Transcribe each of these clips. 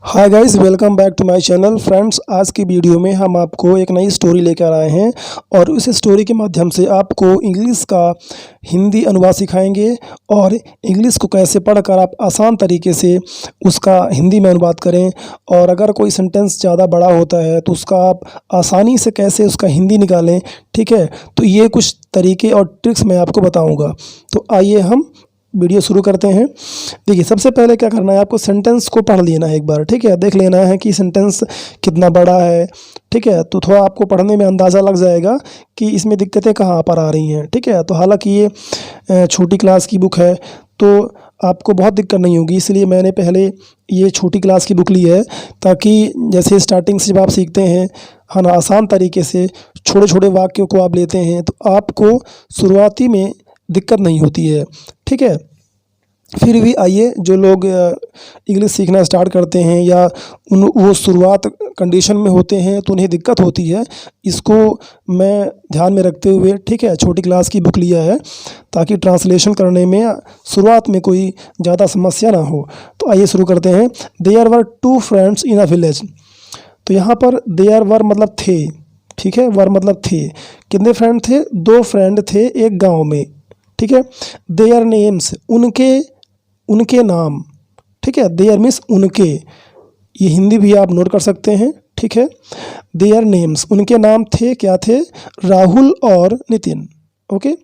Hi guys, welcome back to my channel. Friends, आज की video में हम आपको एक नई स्टोरी लेकर आए हैं और उस स्टोरी के माध्यम से आपको इंग्लिश का हिंदी अनुवाद सिखाएंगे और इंग्लिश को कैसे पढ़कर आप आसान तरीके से उसका हिंदी में अनुवाद करें। और अगर कोई सेंटेंस ज़्यादा बड़ा होता है तो उसका आप आसानी से कैसे उसका हिंदी निकालें, ठीक है। तो ये कुछ तरीके और ट्रिक्स मैं आपको बताऊँगा। तो आइए हम वीडियो शुरू करते हैं। देखिए, सबसे पहले क्या करना है, आपको सेंटेंस को पढ़ लेना है एक बार, ठीक है। देख लेना है कि सेंटेंस कितना बड़ा है, ठीक है। तो थोड़ा आपको पढ़ने में अंदाज़ा लग जाएगा कि इसमें दिक्कतें कहाँ पर आ रही हैं, ठीक है। तो हालांकि ये छोटी क्लास की बुक है तो आपको बहुत दिक्कत नहीं होगी, इसलिए मैंने पहले ये छोटी क्लास की बुक ली है ताकि जैसे स्टार्टिंग से जब आप सीखते हैं, है ना, आसान तरीके से छोटे छोटे वाक्यों को आप लेते हैं तो आपको शुरुआती में दिक्कत नहीं होती है, ठीक है। फिर भी आइए, जो लोग इंग्लिश सीखना स्टार्ट करते हैं या वो शुरुआत कंडीशन में होते हैं तो उन्हें दिक्कत होती है, इसको मैं ध्यान में रखते हुए, ठीक है, छोटी क्लास की बुक लिया है ताकि ट्रांसलेशन करने में शुरुआत में कोई ज़्यादा समस्या ना हो। तो आइए शुरू करते हैं। There were two friends in a village. तो यहाँ पर देयर वर मतलब थे, ठीक है, वर मतलब थे। कितने फ्रेंड थे? दो फ्रेंड थे एक गाँव में, ठीक है। देयर नेम्स, उनके उनके नाम, ठीक है। देयर मीन्स उनके, ये हिंदी भी आप नोट कर सकते हैं, ठीक है। देयर नेम्स, उनके नाम थे, क्या थे? राहुल और नितिन, ओके।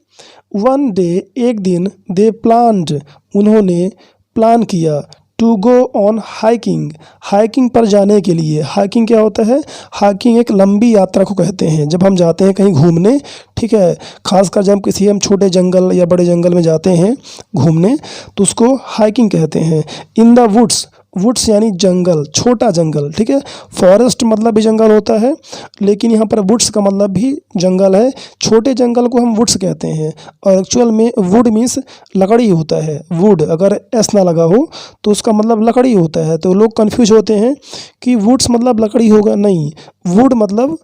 वन डे, एक दिन, दे प्लान्ड, उन्होंने प्लान किया, to go on hiking, hiking पर जाने के लिए। हाइकिंग क्या होता है? हाइकिंग एक लंबी यात्रा को कहते हैं, जब हम जाते हैं कहीं घूमने, ठीक है। खासकर जब हम छोटे जंगल या बड़े जंगल में जाते हैं घूमने तो उसको हाइकिंग कहते हैं। इन द वुड्स, वुड्स यानी जंगल, छोटा जंगल, ठीक है। फॉरेस्ट मतलब भी जंगल होता है, लेकिन यहाँ पर वुड्स का मतलब भी जंगल है। छोटे जंगल को हम वुड्स कहते हैं और एक्चुअल में वुड मीन्स लकड़ी होता है। वुड अगर एस ना लगा हो तो उसका मतलब लकड़ी होता है। तो लोग कंफ्यूज होते हैं कि वुड्स मतलब लकड़ी होगा, नहीं, वुड मतलब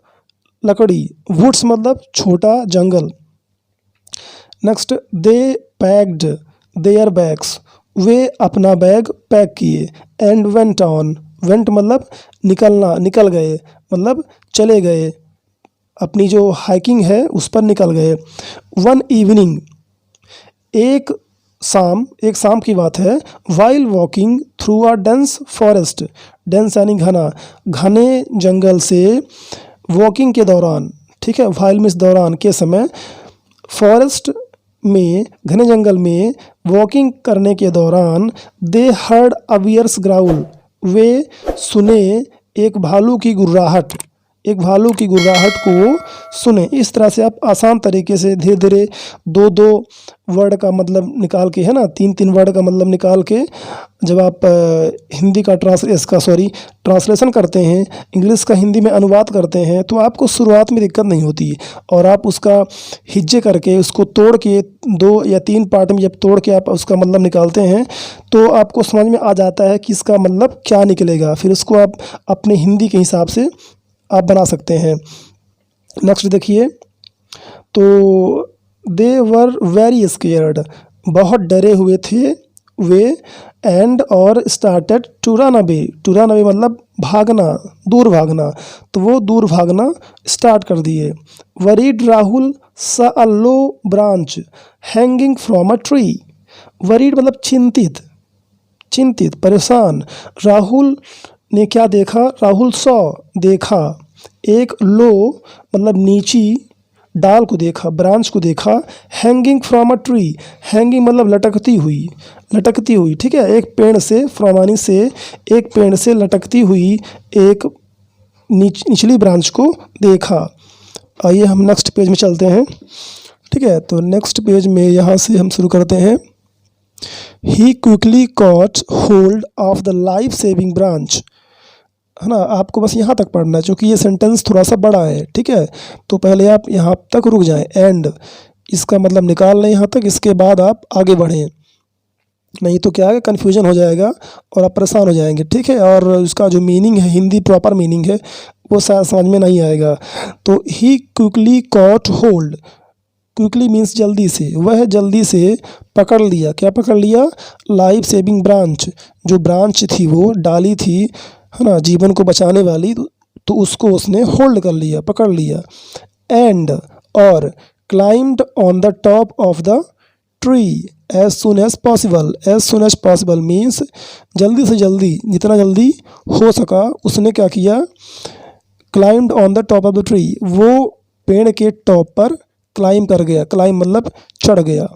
लकड़ी, वुड्स मतलब छोटा जंगल। Next, they packed their bags, वे अपना बैग पैक किए। एंड वेंट ऑन, वेंट मतलब निकलना, निकल गए मतलब चले गए, अपनी जो हाइकिंग है उस पर निकल गए। वन इवनिंग, एक एक शाम की बात है। While walking through a dense forest, dense यानी घना, घने जंगल से वॉकिंग के दौरान, ठीक है, वाइल मीन्स दौरान, के समय, फॉरेस्ट में, घने जंगल में वॉकिंग करने के दौरान, they heard a bear's growl, वे सुने एक भालू की गुर्राहट, एक भालू की गुर्राहट को सुने। इस तरह से आप आसान तरीके से धीरे धीरे दो दो वर्ड का मतलब निकाल के, है ना, तीन तीन वर्ड का मतलब निकाल के जब आप हिंदी का ट्रांसलेशन करते हैं, इंग्लिश का हिंदी में अनुवाद करते हैं तो आपको शुरुआत में दिक्कत नहीं होती और आप उसका हिज्जे करके उसको तोड़ के दो या तीन पार्ट में जब तोड़ के आप उसका मतलब निकालते हैं तो आपको समझ में आ जाता है कि इसका मतलब क्या निकलेगा। फिर उसको आप अपने हिंदी के हिसाब से आप बना सकते हैं। नेक्स्ट देखिए, तो दे वर वेरी स्केयर्ड, बहुत डरे हुए थे वे। एंड और started to run away, to run away मतलब भागना, दूर भागना, तो वो दूर भागना स्टार्ट कर दिए। Worried Rahul saw a low branch hanging from a tree, worried मतलब चिंतित, चिंतित परेशान। राहुल ने क्या देखा? राहुल सॉ देखा, एक लो मतलब नीची डाल को देखा, ब्रांच को देखा। Hanging from a tree, hanging मतलब लटकती हुई, लटकती हुई, ठीक है, एक पेड़ से, फ्रॉमानी से, एक पेड़ से लटकती हुई एक निचली ब्रांच को देखा। आइए हम नेक्स्ट पेज में चलते हैं, ठीक है। तो नेक्स्ट पेज में यहाँ से हम शुरू करते हैं। He quickly caught hold of the life saving branch, है ना, आपको बस यहाँ तक पढ़ना है क्योंकि ये सेंटेंस थोड़ा सा बड़ा है, ठीक है। तो पहले आप यहाँ तक रुक जाएं, एंड इसका मतलब निकाल लें यहाँ तक, इसके बाद आप आगे बढ़ें, नहीं तो क्या है, कन्फ्यूजन हो जाएगा और आप परेशान हो जाएंगे, ठीक है। और उसका जो मीनिंग है, हिंदी प्रॉपर मीनिंग है, वो शायद समझ में नहीं आएगा। तो he quickly caught hold, quickly means जल्दी से, वह जल्दी से पकड़ लिया, क्या पकड़ लिया? लाइफ सेविंग ब्रांच, जो ब्रांच थी वो डाली थी, है ना, जीवन को बचाने वाली, तो उसको उसने होल्ड कर लिया, पकड़ लिया। एंड और climbed on the top of the tree as soon as possible. As soon as possible means जल्दी से जल्दी, जितना जल्दी हो सका उसने क्या किया, climbed on the top of the tree, वो पेड़ के टॉप पर क्लाइम कर गया। क्लाइम मतलब चढ़ गया।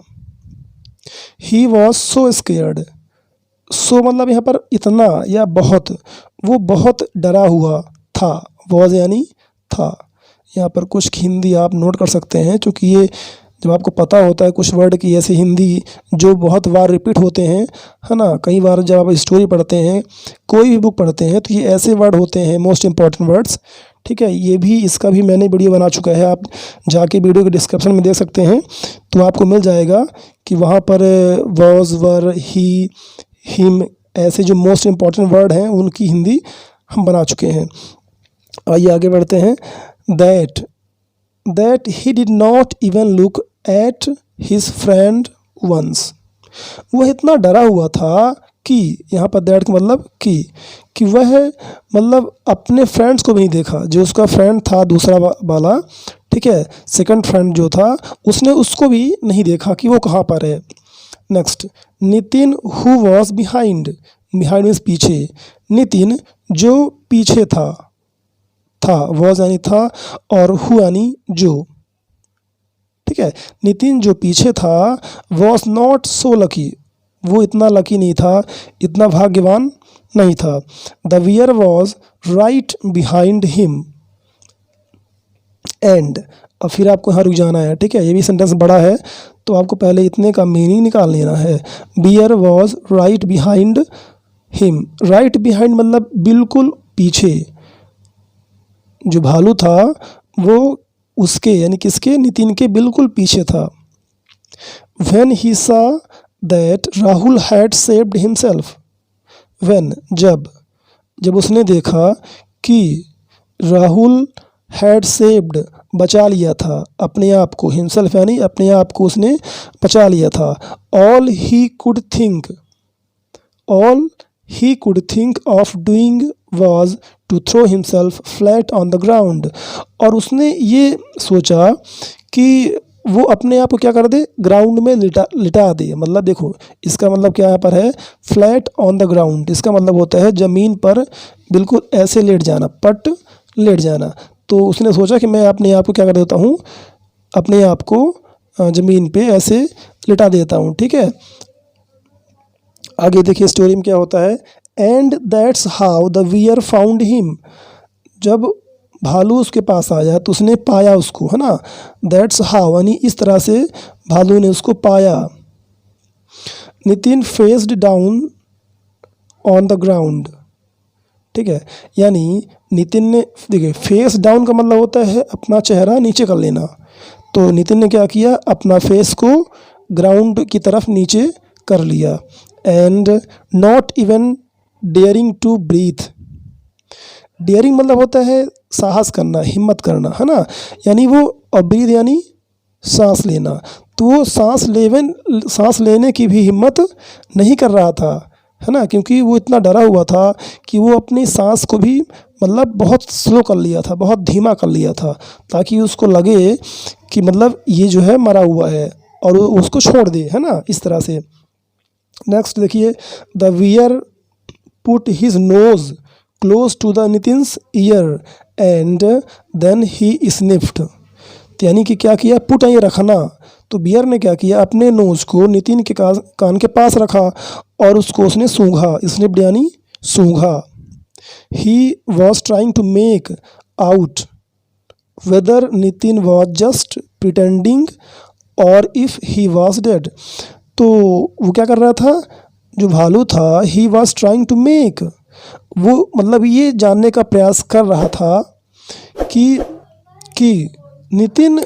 He was so scared. सो मतलब यहाँ पर इतना या बहुत, वो बहुत डरा हुआ था। वॉज यानी था। यहाँ पर कुछ हिंदी आप नोट कर सकते हैं, क्योंकि ये जब आपको पता होता है कुछ वर्ड की ऐसी हिंदी जो बहुत बार रिपीट होते हैं, है ना, कई बार जब आप स्टोरी पढ़ते हैं, कोई भी बुक पढ़ते हैं, तो ये ऐसे वर्ड होते हैं मोस्ट इंपॉर्टेंट वर्ड्स। ठीक है, ये भी, इसका भी मैंने वीडियो बना चुका है, आप जाके वीडियो के डिस्क्रिप्शन में देख सकते हैं, तो आपको मिल जाएगा कि वहाँ पर वॉज, वर, ही, हिम, ऐसे जो मोस्ट इंपॉर्टेंट वर्ड हैं उनकी हिंदी हम बना चुके हैं। आइए आगे बढ़ते हैं। That he did not even look at his friend once. वह इतना डरा हुआ था कि, यहाँ पर दैट का मतलब कि वह मतलब अपने फ्रेंड्स को भी नहीं देखा। जो उसका फ्रेंड था दूसरा वाला, ठीक है, सेकंड फ्रेंड जो था, उसने उसको भी नहीं देखा कि वो कहाँ पर है। Next, Nitin who was behind. Behind means पीछे। नितिन जो पीछे था वॉज यानी था, और हु यानी जो। ठीक है, नितिन जो पीछे था, वॉज नॉट सो लकी, वो इतना लकी नहीं था, इतना भाग्यवान नहीं था। The wear was right behind him. And, अब फिर आपको यहाँ रुक जाना है। ठीक है, ये भी सेंटेंस बड़ा है, तो आपको पहले इतने का मीनिंग निकाल लेना है। Bear was right behind him. Right behind मतलब बिल्कुल पीछे। जो भालू था वो उसके यानी किसके, नितिन के बिल्कुल पीछे था। व्हेन ही सा that Rahul had saved himself. When जब उसने देखा कि राहुल हैड सेव्ड बचा लिया था अपने आप को, हिमसेल्फ यानी अपने आप को उसने बचा लिया था। All he could think of doing was to throw himself flat on the ground. और उसने ये सोचा कि वो अपने आप को क्या कर दे, ग्राउंड में लिटा दे। मतलब देखो, इसका मतलब क्या यहाँ पर है, फ्लैट ऑन द ग्राउंड। इसका मतलब होता है ज़मीन पर बिल्कुल ऐसे लेट जाना, पट लेट जाना। तो उसने सोचा कि मैं अपने आप को क्या कर देता हूँ, अपने आप को ज़मीन पे ऐसे लिटा देता हूँ। ठीक है, आगे देखिए स्टोरी में क्या होता है। And that's how the wear found him. जब भालू उसके पास आया तो उसने पाया उसको, है ना। दैट्स हाउ यानी इस तरह से भालू ने उसको पाया। Nitin faced down on the ground. ठीक है, यानी नितिन ने, देखिए फेस डाउन का मतलब होता है अपना चेहरा नीचे कर लेना। तो नितिन ने क्या किया, अपना फेस को ग्राउंड की तरफ नीचे कर लिया। And not even daring to breathe. Daring मतलब होता है साहस करना, हिम्मत करना, है ना। यानी वो, और ब्रीथ यानी सांस लेना। तो वो सांस लेने की भी हिम्मत नहीं कर रहा था, है ना, क्योंकि वो इतना डरा हुआ था कि वो अपनी सांस को भी मतलब बहुत स्लो कर लिया था, बहुत धीमा कर लिया था, ताकि उसको लगे कि मतलब ये जो है मरा हुआ है और वो उसको छोड़ दे, है ना, इस तरह से। नेक्स्ट देखिए, the bear put his nose close to the Nitin's ear and then he sniffed. यानी कि क्या किया, पुट यानी रखना। तो बियर ने क्या किया, अपने नोज को नितिन के कान के पास रखा और उसको उसने सूंघा। स्निफ्ड यानी सूंघा। He was trying to make out whether Nitin was just pretending or if he was dead. तो वो क्या कर रहा था, जो भालू था, he was trying to make, वो मतलब ये जानने का प्रयास कर रहा था कि नितिन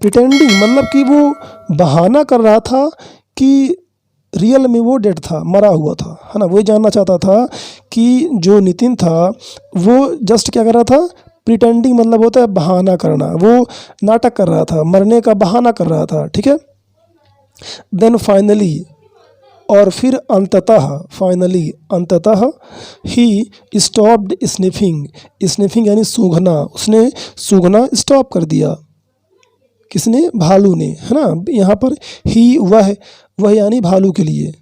प्रिटेंडिंग मतलब कि वो बहाना कर रहा था कि रियल में वो डेड था, मरा हुआ था, है ना। वो ये जानना चाहता था कि जो नितिन था वो जस्ट क्या कर रहा था, प्रिटेंडिंग मतलब होता है बहाना करना, वो नाटक कर रहा था, मरने का बहाना कर रहा था। ठीक है, देन फाइनली, और फिर अंततः फाइनली अंततः ही स्टॉप्ड स्निफिंग, स्निफिंग यानी सूंघना, उसने सूंघना स्टॉप कर दिया। किसने? भालू ने, है ना। यहाँ पर ही वह यानी भालू के लिए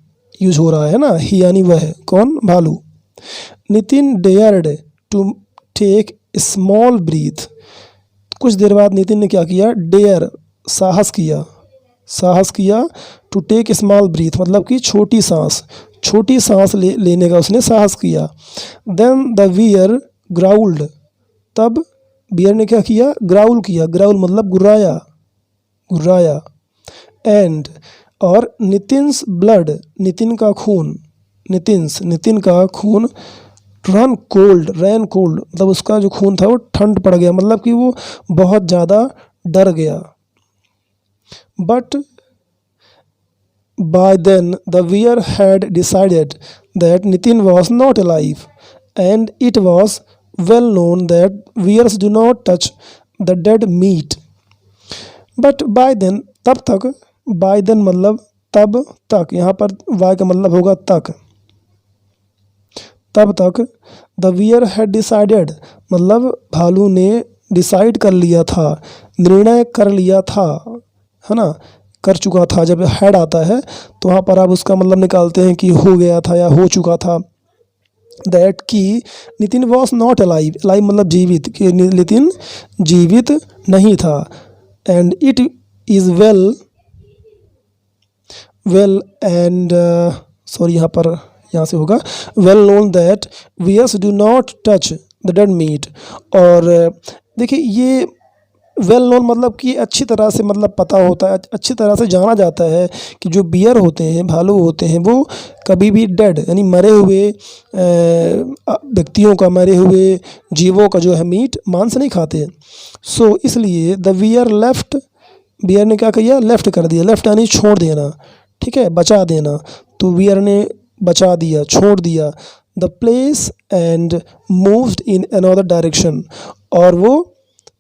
यूज हो रहा है ना, ही यानी वह, कौन? भालू। Nitin dared to take small breath, कुछ देर बाद नितिन ने क्या किया? डेयर, साहस किया टू टेक स्मॉल ब्रीथ मतलब कि छोटी सांस लेने का उसने साहस किया। देन द बियर ग्राउल्ड, तब बियर ने क्या किया? ग्राउल किया, ग्राउल मतलब गुर्राया। एंड और नितिन्स ब्लड, नितिन का खून रन कोल्ड मतलब उसका जो खून था वो ठंड पड़ गया, मतलब कि वो बहुत ज़्यादा डर गया। But by then the bear had decided that Nitin was not alive and it was well known that bears do not touch the dead meat. But by then, तब तक, बाय देन मतलब तब तक, यहाँ पर बाय का मतलब होगा तक, तब तक। द बियर हैड डिसाइडेड मतलब भालू ने डिसाइड कर लिया था, निर्णय कर लिया था, है ना, कर चुका था। जब हैड आता है तो वहाँ पर आप उसका मतलब निकालते हैं कि हो गया था या हो चुका था। दैट कि Nitin was not alive, alive मतलब जीवित, कि नितिन जीवित नहीं था। And it is well and sorry यहाँ से होगा well known that bears do not touch the dead meat. और देखिए ये वेल नोन मतलब कि अच्छी तरह से मतलब पता होता है, अच्छी तरह से जाना जाता है कि जो बियर होते हैं, भालू होते हैं, वो कभी भी डेड यानी मरे हुए व्यक्तियों का, मरे हुए जीवों का जो है मीट, मांस नहीं खाते। सो इसलिए द बियर लेफ्ट, बियर ने क्या किया? लेफ्ट कर दिया, लेफ्ट यानी छोड़ देना, ठीक है, बचा देना। तो बियर ने बचा दिया, छोड़ दिया the place and moved in another direction, और वो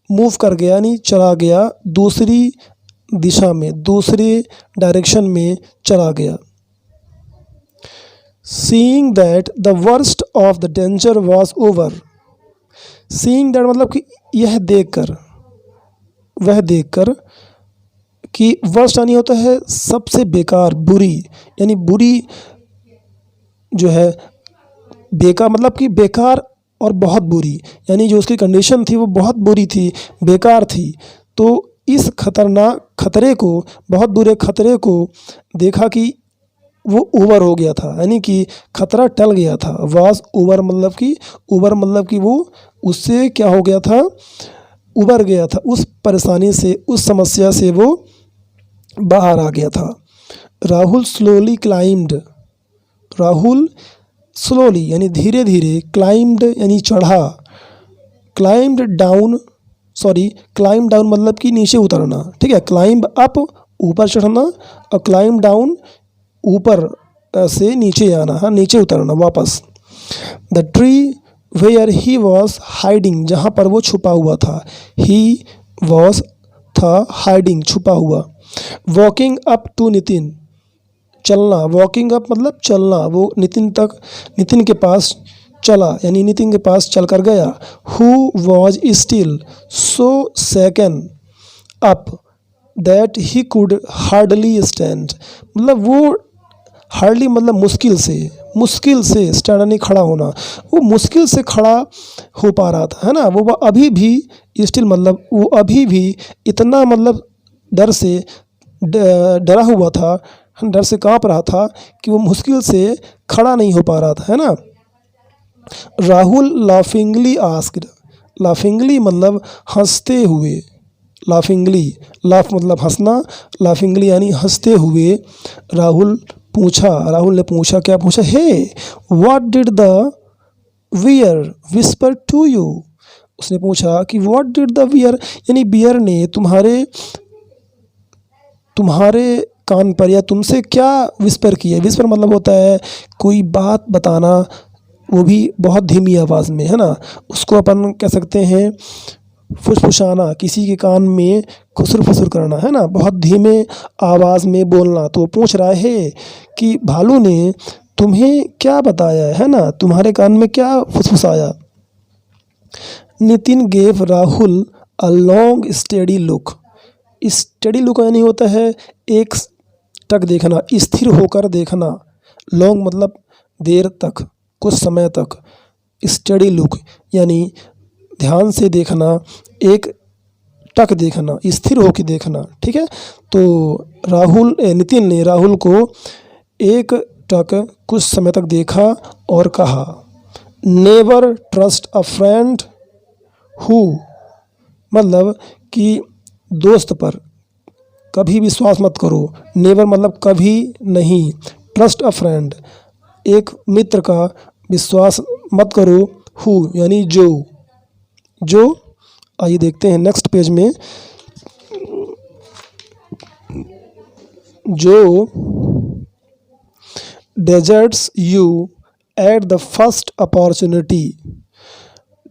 मूव कर गया यानी चला गया दूसरी दिशा में, दूसरे डायरेक्शन में चला गया। Seeing that the worst of the danger was over, seeing that मतलब कि यह देखकर, वह देखकर, कि वर्स्ट यानी होता है सबसे बेकार, बुरी, यानी बुरी जो है, बेकार मतलब कि बेकार और बहुत बुरी, यानी जो उसकी कंडीशन थी वो बहुत बुरी थी, बेकार थी। तो इस खतरनाक खतरे को, बहुत बुरे खतरे को देखा कि वो ओवर हो गया था, यानी कि खतरा टल गया था। वाज ओवर मतलब कि, ओवर मतलब कि वो उससे क्या हो गया था? उबर गया था, उस परेशानी से, उस समस्या से वो बाहर आ गया था। Rahul slowly climbed, Rahul slowly यानी धीरे धीरे, क्लाइम्ड यानी चढ़ा, climbed down, sorry climb down मतलब कि नीचे उतरना, ठीक है। क्लाइंब अप ऊपर चढ़ना, और क्लाइम डाउन ऊपर से नीचे आना, हाँ, नीचे उतरना वापस। The tree where he was hiding, जहाँ पर वो छुपा हुआ था, ही वॉज था हाइडिंग, छुपा हुआ। वॉकिंग अप टू नितिन, चलना, वॉकिंग अप मतलब चलना, वो नितिन के पास चला, यानी नितिन के पास चल कर गया। Who was still so सेकन up that he could hardly stand, मतलब वो हार्डली मतलब मुश्किल से स्टैंड यानी खड़ा होना, वो मुश्किल से खड़ा हो पा रहा था, है ना। वो अभी भी स्टिल मतलब वो अभी भी इतना मतलब डर से डरा हुआ था, डर से काँप रहा था कि वो मुश्किल से खड़ा नहीं हो पा रहा था, है ना। राहुल लाफिंगली आस्क्ड, लाफिंगली मतलब हंसते हुए, लाफिंगली, लाफ मतलब हंसना, लाफिंगली यानी हंसते हुए राहुल ने पूछा, क्या पूछा? Hey what did the bear whisper to you, उसने पूछा कि व्हाट डिड द बियर, यानी बियर ने तुम्हारे कान पर या तुमसे क्या विस्पर किया। विस्पर मतलब होता है कोई बात बताना, वो भी बहुत धीमी आवाज़ में, है ना। उसको अपन कह सकते हैं फुसफुसाना, किसी के कान में खुसुर फुसुर करना, है ना, बहुत धीमे आवाज़ में बोलना। तो वो पूछ रहा है कि भालू ने तुम्हें क्या बताया, है ना, तुम्हारे कान में क्या फुसफुसाया। Nitin gave Rahul a long steady look. Steady look यानी होता है एक टक देखना, स्थिर होकर देखना। लॉन्ग मतलब देर तक, कुछ समय तक। स्टडी लुक यानी ध्यान से देखना, एक टक देखना, स्थिर होकर देखना, ठीक है। तो नितिन ने राहुल को एक टक कुछ समय तक देखा और कहा, never trust a friend who, मतलब कि दोस्त पर कभी विश्वास मत करो। नेवर मतलब कभी नहीं, ट्रस्ट अ फ्रेंड एक मित्र का विश्वास मत करो। हु यानी जो। आइए देखते हैं नेक्स्ट पेज में। जो deserts you at the first opportunity.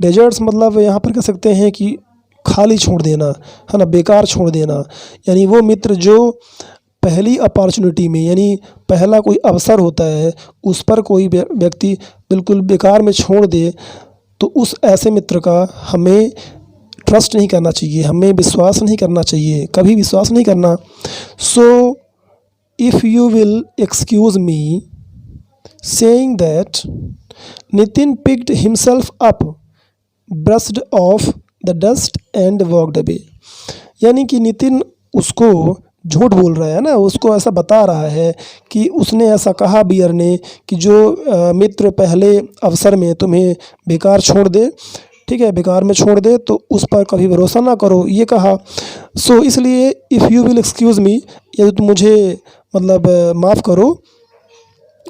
Deserts मतलब यहाँ पर कह सकते हैं कि खाली छोड़ देना, है ना, बेकार छोड़ देना। यानी वो मित्र जो पहली अपॉर्चुनिटी में, यानी पहला कोई अवसर होता है उस पर कोई व्यक्ति बिल्कुल बेकार में छोड़ दे, तो उस ऐसे मित्र का हमें ट्रस्ट नहीं करना चाहिए, हमें विश्वास नहीं करना चाहिए, कभी विश्वास नहीं करना। So if you will excuse me saying that Nitin picked himself up, brushed of the dust and walked away. यानी कि नितिन उसको झूठ बोल रहा है ना, उसको ऐसा बता रहा है कि उसने ऐसा कहा बियर ने कि जो मित्र पहले अवसर में तुम्हें बेकार छोड़ दे, ठीक है, बेकार में छोड़ दे, तो उस पर कभी भरोसा ना करो, ये कहा। सो इसलिए if you will excuse me, यदि तुम मुझे मतलब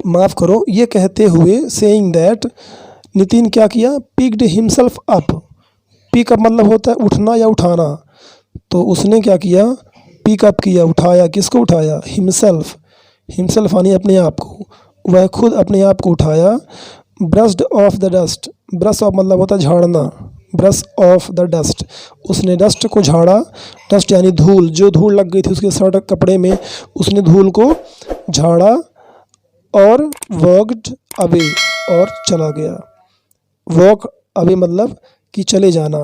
माफ़ करो, ये कहते हुए सेइंग दैट नितिन क्या किया, पिक्ड हिमसेल्फ अप। पिकअप मतलब होता है उठना या उठाना। तो उसने क्या किया, पिकअप किया, उठाया। किसको उठाया, हिमसेल्फ। हिमसेल्फ यानी अपने आप को, वह खुद अपने आप को उठाया। Brushed of the dust, brush off मतलब होता है झाड़ना, ब्रश ऑफ द डस्ट, उसने डस्ट को झाड़ा। डस्ट यानी धूल, जो धूल लग गई थी उसके शर्ट कपड़े में, उसने धूल को झाड़ा। और वॉक्ड अवे, और चला गया। वॉक अवे मतलब कि चले जाना।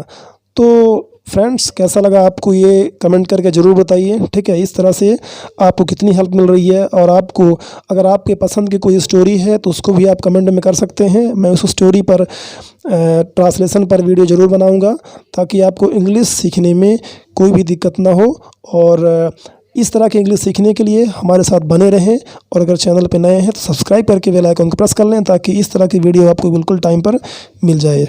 तो फ्रेंड्स कैसा लगा आपको, ये कमेंट करके ज़रूर बताइए, ठीक है। इस तरह से आपको कितनी हेल्प मिल रही है, और आपको अगर आपके पसंद की कोई स्टोरी है तो उसको भी आप कमेंट में कर सकते हैं। मैं उस स्टोरी पर ट्रांसलेशन पर वीडियो ज़रूर बनाऊंगा, ताकि आपको इंग्लिश सीखने में कोई भी दिक्कत ना हो। और इस तरह के इंग्लिश सीखने के लिए हमारे साथ बने रहें, और अगर चैनल पर नए हैं तो सब्सक्राइब करके बेल आइकन को प्रेस कर लें, ताकि इस तरह की वीडियो आपको बिल्कुल टाइम पर मिल जाए।